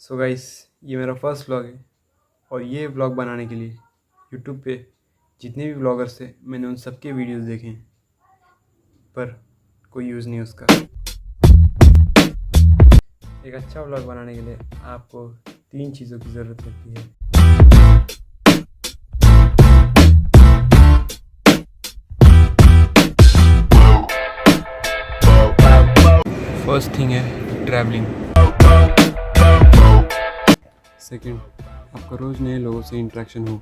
So guys, ये मेरा first vlog है और ये व्लॉग बनाने के लिए यूट्यूब पे जितने भी व्लॉगर्स थे मैंने उन सबके वीडियोस देखे हैं, पर कोई यूज़ नहीं उसका। एक अच्छा व्लॉग बनाने के लिए आपको 3 चीज़ों की ज़रूरत पड़ती है। फर्स्ट थिंग है ट्रैवलिंग। सेकंड, आपका रोज़ नए लोगों से इंटरेक्शन हो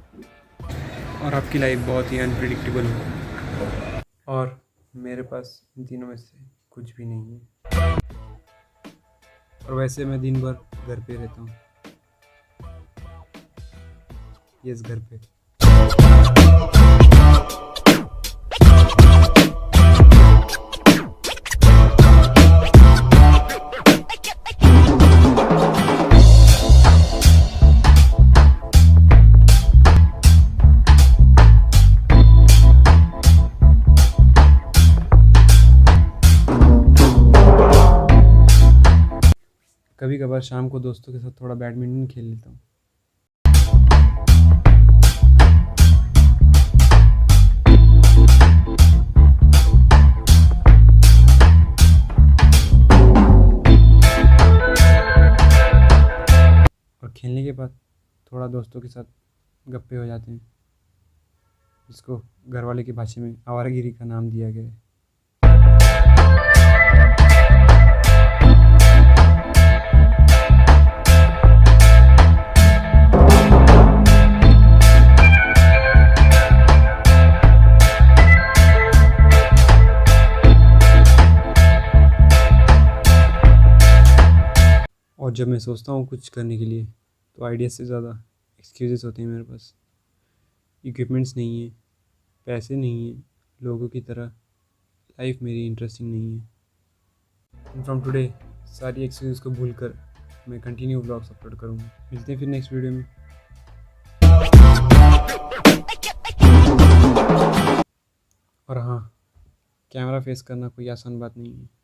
और आपकी लाइफ बहुत ही अनप्रिडिक्टेबल हो। और मेरे पास इन तीनों में से कुछ भी नहीं है। और वैसे मैं दिन भर घर पे रहता हूँ। यस, घर पे। कभी कभार शाम को दोस्तों के साथ थोड़ा बैडमिंटन खेल लेता हूँ। और खेलने के बाद थोड़ा दोस्तों के साथ गप्पे हो जाते हैं, जिसको घर वाले की भाषा में आवारागिरी का नाम दिया गया है। और जब मैं सोचता हूँ कुछ करने के लिए तो आइडिया से ज़्यादा एक्सक्यूज़ेस होते हैं मेरे पास। इक्विपमेंट्स नहीं है, पैसे नहीं है, लोगों की तरह लाइफ मेरी इंटरेस्टिंग नहीं है। फ्रॉम टुडे सारी एक्सक्यूज़ को भूलकर मैं कंटिन्यू व्लॉग्स अपलोड करूँगा। मिलते हैं फिर नेक्स्ट वीडियो में। और हाँ, कैमरा फेस करना कोई आसान बात नहीं है।